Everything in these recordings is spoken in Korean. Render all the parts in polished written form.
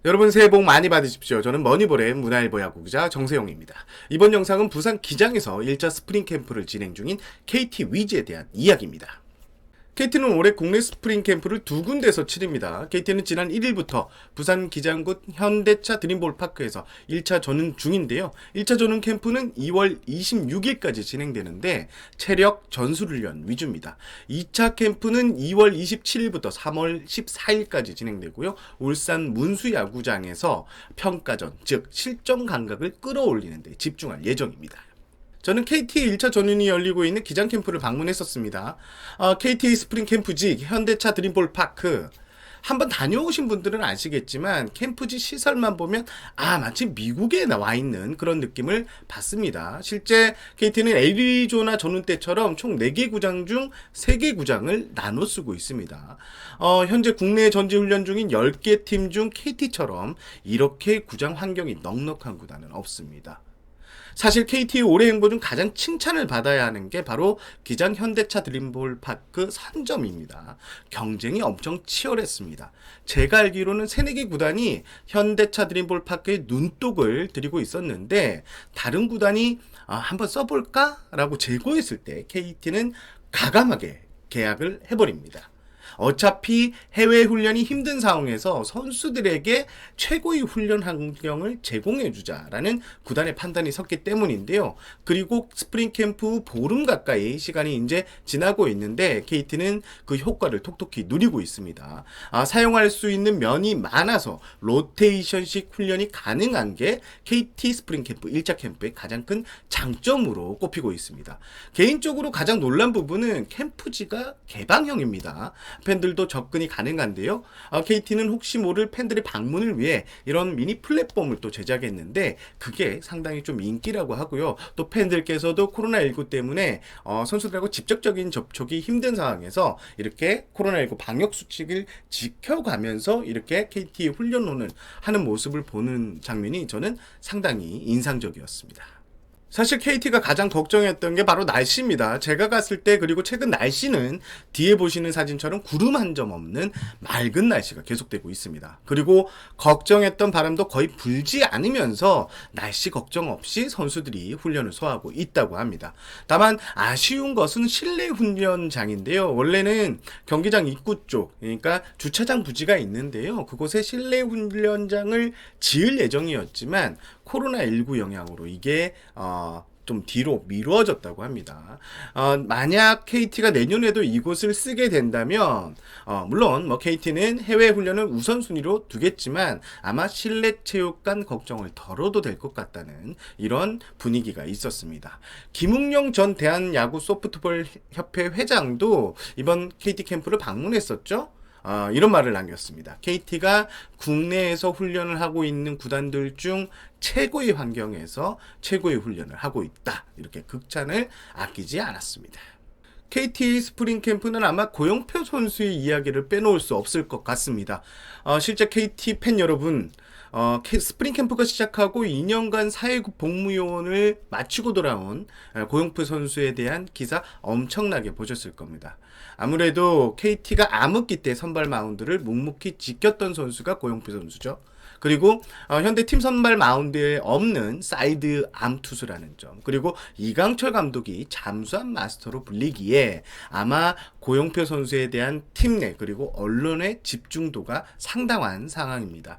여러분 새해 복 많이 받으십시오. 저는 머니볼의 문화일보 야구기자 정세용입니다. 이번 영상은 부산 기장에서 1차 스프링 캠프를 진행 중인 KT 위즈에 대한 이야기입니다. KT는 올해 국내 스프링 캠프를 두 군데에서 치릅니다. KT는 지난 1일부터 부산 기장구 현대차 드림볼 파크에서 1차 전운 중인데요. 1차 전운 캠프는 2월 26일까지 진행되는데 체력 전술훈련 위주입니다. 2차 캠프는 2월 27일부터 3월 14일까지 진행되고요. 울산 문수야구장에서 평가전, 즉 실전 감각을 끌어올리는 데 집중할 예정입니다. 저는 KT 1차 전운이 열리고 있는 기장 캠프를 방문했었습니다. KT 스프링 캠프지 현대차 드림볼 파크. 한번 다녀오신 분들은 아시겠지만 캠프지 시설만 보면 마치 미국에 나와 있는 그런 느낌을 받습니다. 실제 KT는 애리조나 전운 때처럼 총 4개 구장 중 3개 구장을 나눠 쓰고 있습니다. 현재 국내 전지훈련 중인 10개 팀 중 KT처럼 이렇게 구장 환경이 넉넉한 구단은 없습니다. 사실 KT의 올해 행보 중 가장 칭찬을 받아야 하는 게 바로 기장 현대차 드림볼 파크 선점입니다. 경쟁이 엄청 치열했습니다. 제가 알기로는 3-4개 구단이 현대차 드림볼 파크에 눈독을 들이고 있었는데 다른 구단이 한번 써볼까? 라고 제고했을 때 KT는 가감하게 계약을 해버립니다. 어차피 해외 훈련이 힘든 상황에서 선수들에게 최고의 훈련 환경을 제공해주자라는 구단의 판단이 섰기 때문인데요. 그리고 스프링 캠프 후 보름 가까이 시간이 이제 지나고 있는데 KT는 그 효과를 톡톡히 누리고 있습니다. 사용할 수 있는 면이 많아서 로테이션식 훈련이 가능한 게 KT 스프링 캠프 1차 캠프의 가장 큰 장점으로 꼽히고 있습니다. 개인적으로 가장 놀란 부분은 캠프지가 개방형입니다. 팬들도 접근이 가능한데요. KT는 혹시 모를 팬들의 방문을 위해 이런 미니 플랫폼을 또 제작했는데 그게 상당히 좀 인기라고 하고요. 또 팬들께서도 코로나19 때문에 선수들하고 직접적인 접촉이 힘든 상황에서 이렇게 코로나19 방역 수칙을 지켜가면서 이렇게 KT의 훈련론을 하는 모습을 보는 장면이 저는 상당히 인상적이었습니다. 사실 KT가 가장 걱정했던 게 바로 날씨입니다. 제가 갔을 때 그리고 최근 날씨는 뒤에 보시는 사진처럼 구름 한 점 없는 맑은 날씨가 계속되고 있습니다. 그리고 걱정했던 바람도 거의 불지 않으면서 날씨 걱정 없이 선수들이 훈련을 소화하고 있다고 합니다. 다만 아쉬운 것은 실내 훈련장인데요. 원래는 경기장 입구 쪽, 그러니까 주차장 부지가 있는데요. 그곳에 실내 훈련장을 지을 예정이었지만 코로나19 영향으로 이게 좀 뒤로 미뤄졌다고 합니다. 만약 KT가 내년에도 이곳을 쓰게 된다면 물론 KT는 해외 훈련을 우선순위로 두겠지만 아마 실내 체육관 걱정을 덜어도 될 것 같다는 이런 분위기가 있었습니다. 김웅영 전 대한야구 소프트볼 협회 회장도 이번 KT 캠프를 방문했었죠. 이런 말을 남겼습니다. KT가 국내에서 훈련을 하고 있는 구단들 중 최고의 환경에서 최고의 훈련을 하고 있다. 이렇게 극찬을 아끼지 않았습니다. KT 스프링 캠프는 아마 고영표 선수의 이야기를 빼놓을 수 없을 것 같습니다. 실제 KT 팬 여러분, 스프링 캠프가 시작하고 2년간 사회국 복무요원을 마치고 돌아온 고영표 선수에 대한 기사 엄청나게 보셨을 겁니다. 아무래도 KT가 암흑기 때 선발 마운드를 묵묵히 지켰던 선수가 고영표 선수죠. 그리고 현대 팀 선발 마운드에 없는 사이드 암 투수라는 점, 그리고 이강철 감독이 잠수함 마스터로 불리기에 아마 고영표 선수에 대한 팀 내 그리고 언론의 집중도가 상당한 상황입니다.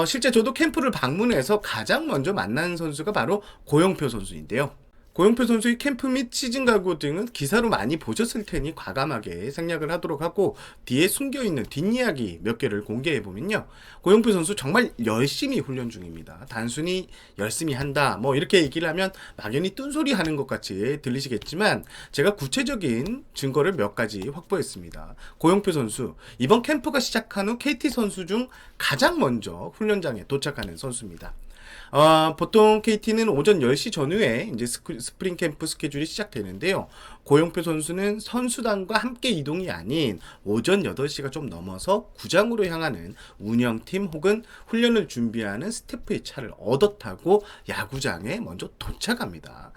실제 저도 캠프를 방문해서 가장 먼저 만난 선수가 바로 고영표 선수인데요. 고영표 선수의 캠프 및 시즌 각오 등은 기사로 많이 보셨을 테니 과감하게 생략을 하도록 하고 뒤에 숨겨있는 뒷이야기 몇 개를 공개해보면요. 고영표 선수 정말 열심히 훈련 중입니다. 단순히 열심히 한다 이렇게 얘기를 하면 막연히 뜬소리 하는 것 같이 들리시겠지만 제가 구체적인 증거를 몇 가지 확보했습니다. 고영표 선수 이번 캠프가 시작한 후 KT 선수 중 가장 먼저 훈련장에 도착하는 선수입니다. 보통 KT는 오전 10시 전후에 이제 스프링 캠프 스케줄이 시작되는데요. 고영표 선수는 선수단과 함께 이동이 아닌 오전 8시가 좀 넘어서 구장으로 향하는 운영팀 혹은 훈련을 준비하는 스태프의 차를 얻어 타고 야구장에 먼저 도착합니다.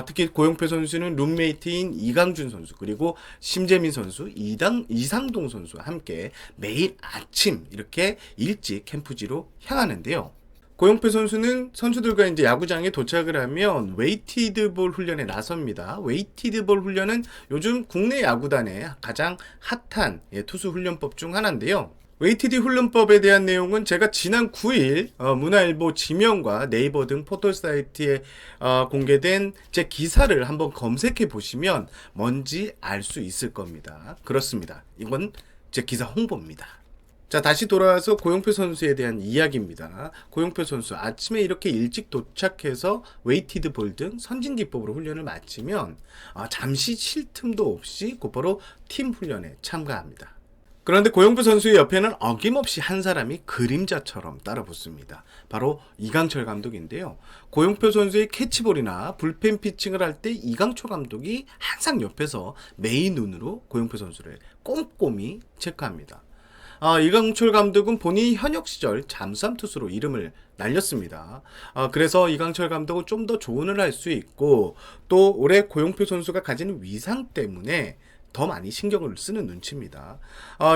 특히 고영표 선수는 룸메이트인 이강준 선수 그리고 심재민 선수, 이상동 선수와 함께 매일 아침 이렇게 일찍 캠프지로 향하는데요. 고영표 선수는 선수들과 이제 야구장에 도착을 하면 웨이티드볼 훈련에 나섭니다. 웨이티드볼 훈련은 요즘 국내 야구단의 가장 핫한 투수 훈련법 중 하나인데요. 웨이티드 훈련법에 대한 내용은 제가 지난 9일 문화일보 지명과 네이버 등 포털 사이트에 공개된 제 기사를 한번 검색해 보시면 뭔지 알 수 있을 겁니다. 그렇습니다. 이건 제 기사 홍보입니다. 자, 다시 돌아와서 고영표 선수에 대한 이야기입니다. 고영표 선수 아침에 이렇게 일찍 도착해서 웨이티드 볼 등 선진 기법으로 훈련을 마치면 잠시 쉴 틈도 없이 곧바로 팀 훈련에 참가합니다. 그런데 고영표 선수의 옆에는 어김없이 한 사람이 그림자처럼 따라붙습니다. 바로 이강철 감독인데요. 고영표 선수의 캐치볼이나 불펜 피칭을 할 때 이강철 감독이 항상 옆에서 메인 눈으로 고영표 선수를 꼼꼼히 체크합니다. 이강철 감독은 본인이 현역 시절 잠수함 투수로 이름을 날렸습니다. 그래서 이강철 감독은 좀 더 조언을 할 수 있고 또 올해 고영표 선수가 가지는 위상 때문에 더 많이 신경을 쓰는 눈치입니다.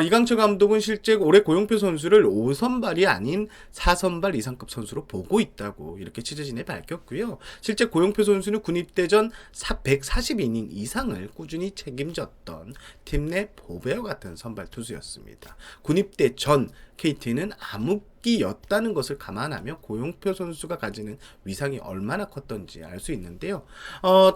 이강철 감독은 실제 올해 고영표 선수를 5선발이 아닌 4선발 이상급 선수로 보고 있다고 이렇게 취재진에 밝혔고요. 실제 고영표 선수는 군입대 전 140이닝 이상을 꾸준히 책임졌던 팀 내 보배와 같은 선발 투수였습니다. 군입대 전 KT는 암흑기였다는 것을 감안하며 고영표 선수가 가지는 위상이 얼마나 컸던지 알 수 있는데요.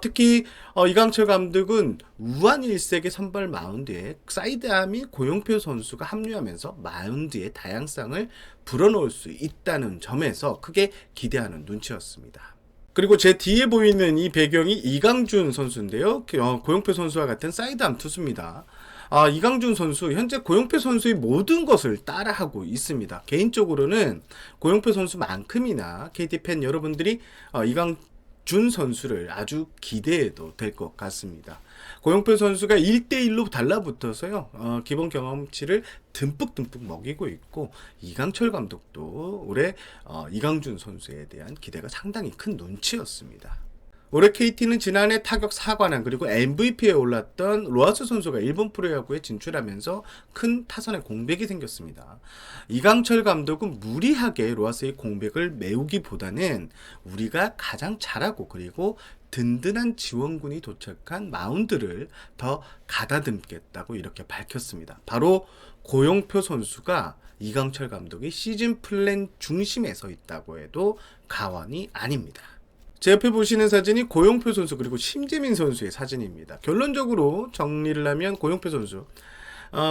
특히 이강철 감독은 우한일색의 선발 마운드에 사이드암이 고영표 선수가 합류하면서 마운드의 다양성을 불어넣을 수 있다는 점에서 크게 기대하는 눈치였습니다. 그리고 제 뒤에 보이는 이 배경이 이강준 선수인데요. 고영표 선수와 같은 사이드암 투수입니다. 이강준 선수 현재 고영표 선수의 모든 것을 따라하고 있습니다. 개인적으로는 고영표 선수만큼이나 KT 팬 여러분들이 이강준 선수를 아주 기대해도 될 것 같습니다. 고영표 선수가 1대1로 달라붙어서요. 기본 경험치를 듬뿍 먹이고 있고 이강철 감독도 올해 이강준 선수에 대한 기대가 상당히 큰 눈치였습니다. 올해 KT는 지난해 타격 4관왕 그리고 MVP에 올랐던 로하스 선수가 일본 프로야구에 진출하면서 큰 타선의 공백이 생겼습니다. 이강철 감독은 무리하게 로하스의 공백을 메우기보다는 우리가 가장 잘하고 그리고 든든한 지원군이 도착한 마운드를 더 가다듬겠다고 이렇게 밝혔습니다. 바로 고영표 선수가 이강철 감독의 시즌 플랜 중심에 서 있다고 해도 과언이 아닙니다. 제 옆에 보시는 사진이 고영표 선수 그리고 심재민 선수의 사진입니다. 결론적으로 정리를 하면 고영표 선수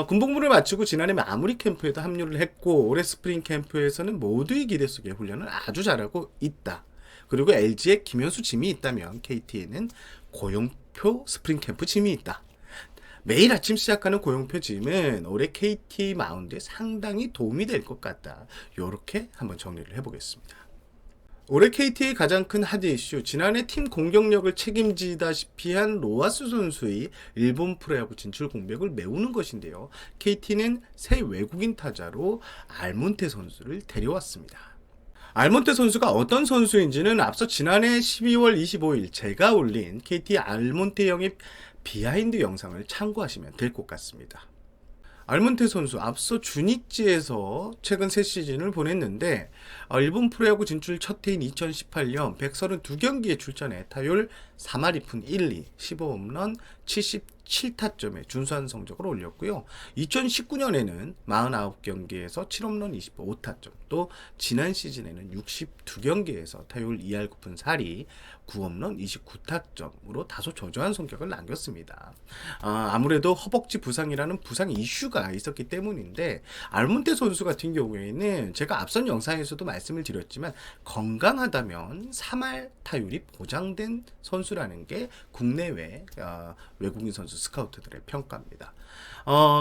군복무를 마치고 지난해 마무리 캠프에도 합류를 했고 올해 스프링 캠프에서는 모두의 기대 속에 훈련을 아주 잘하고 있다. 그리고 LG에 김현수 짐이 있다면 KT에는 고영표 스프링 캠프 짐이 있다. 매일 아침 시작하는 고영표 짐은 올해 KT 마운드에 상당히 도움이 될 것 같다. 이렇게 한번 정리를 해보겠습니다. 올해 KT의 가장 큰 핫 이슈, 지난해 팀 공격력을 책임지다시피 한 로하스 선수의 일본 프로야구 진출 공백을 메우는 것인데요. KT는 새 외국인 타자로 알몬테 선수를 데려왔습니다. 알몬테 선수가 어떤 선수인지는 앞서 지난해 12월 25일 제가 올린 KT 알몬테 영입 비하인드 영상을 참고하시면 될 것 같습니다. 알몬테 선수 앞서 주니치에서 최근 새 시즌을 보냈는데 일본 프로야구 진출 첫 해인 2018년 132경기에 출전해 타율 4할 2푼 1리 15홈런 77타점의 준수한 성적을 올렸고요. 2019년에는 49경기에서 7홈런 25타점, 또 지난 시즌에는 62경기에서 타율 2할 9푼 4리 9홈런 29타점으로 다소 저조한 성격을 남겼습니다. 아무래도 허벅지 부상이라는 부상 이슈가 있었기 때문인데 알몬테 선수 같은 경우에는 제가 앞선 영상에서도 말씀을 드렸지만 건강하다면 3할 타율이 보장된 선수라는 게 국내외 외국인 선수 선수 스카우트들의 평가입니다.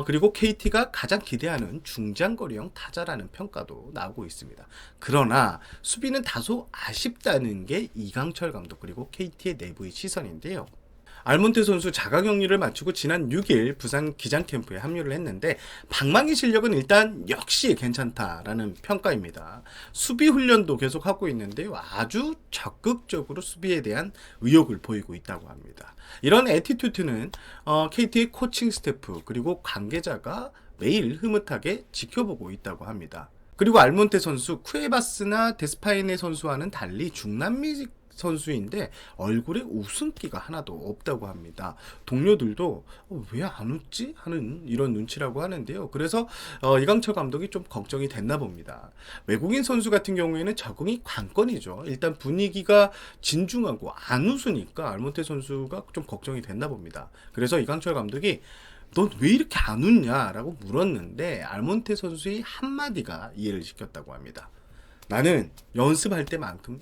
그리고 KT가 가장 기대하는 중장거리형 타자라는 평가도 나오고 있습니다. 그러나 수비는 다소 아쉽다는 게 이강철 감독 그리고 KT의 내부의 시선인데요. 알몬테 선수 자가격리를 마치고 지난 6일 부산 기장캠프에 합류를 했는데 방망이 실력은 일단 역시 괜찮다라는 평가입니다. 수비 훈련도 계속하고 있는데요. 아주 적극적으로 수비에 대한 의욕을 보이고 있다고 합니다. 이런 애티튜드는 KT의 코칭 스태프 그리고 관계자가 매일 흐뭇하게 지켜보고 있다고 합니다. 그리고 알몬테 선수 쿠에바스나 데스파이네 선수와는 달리 중남미 선수인데 얼굴에 웃음기가 하나도 없다고 합니다. 동료들도 왜 안 웃지? 하는 이런 눈치라고 하는데요. 그래서 이강철 감독이 좀 걱정이 됐나 봅니다. 외국인 선수 같은 경우에는 적응이 관건이죠. 일단 분위기가 진중하고 안 웃으니까 알몬테 선수가 좀 걱정이 됐나 봅니다. 그래서 이강철 감독이 넌 왜 이렇게 안 웃냐라고 물었는데 알몬테 선수의 한마디가 이해를 시켰다고 합니다. 나는 연습할 때만큼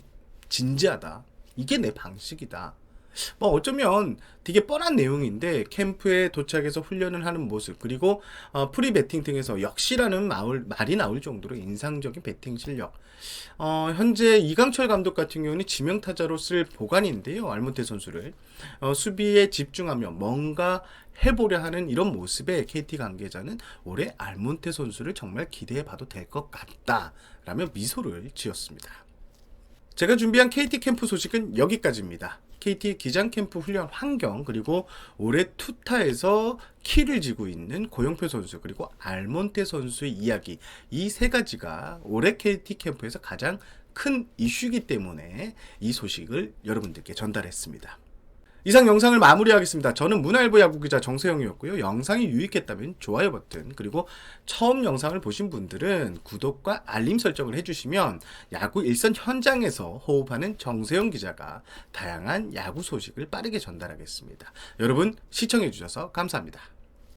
진지하다. 이게 내 방식이다. 어쩌면 되게 뻔한 내용인데 캠프에 도착해서 훈련을 하는 모습 그리고 프리 배팅 등에서 역시라는 말이 나올 정도로 인상적인 배팅 실력. 현재 이강철 감독 같은 경우는 지명타자로 쓸 보관인데요. 알몬테 선수를 수비에 집중하며 뭔가 해보려 하는 이런 모습에 KT 관계자는 올해 알몬테 선수를 정말 기대해봐도 될 것 같다 라며 미소를 지었습니다. 제가 준비한 KT 캠프 소식은 여기까지입니다. KT 기장 캠프 훈련 환경 그리고 올해 투타에서 키를 쥐고 있는 고영표 선수 그리고 알몬테 선수의 이야기 이 세 가지가 올해 KT 캠프에서 가장 큰 이슈이기 때문에 이 소식을 여러분들께 전달했습니다. 이상 영상을 마무리하겠습니다. 저는 문화일보 야구기자 정세영이었고요. 영상이 유익했다면 좋아요 버튼 그리고 처음 영상을 보신 분들은 구독과 알림 설정을 해주시면 야구 일선 현장에서 호흡하는 정세영 기자가 다양한 야구 소식을 빠르게 전달하겠습니다. 여러분 시청해주셔서 감사합니다.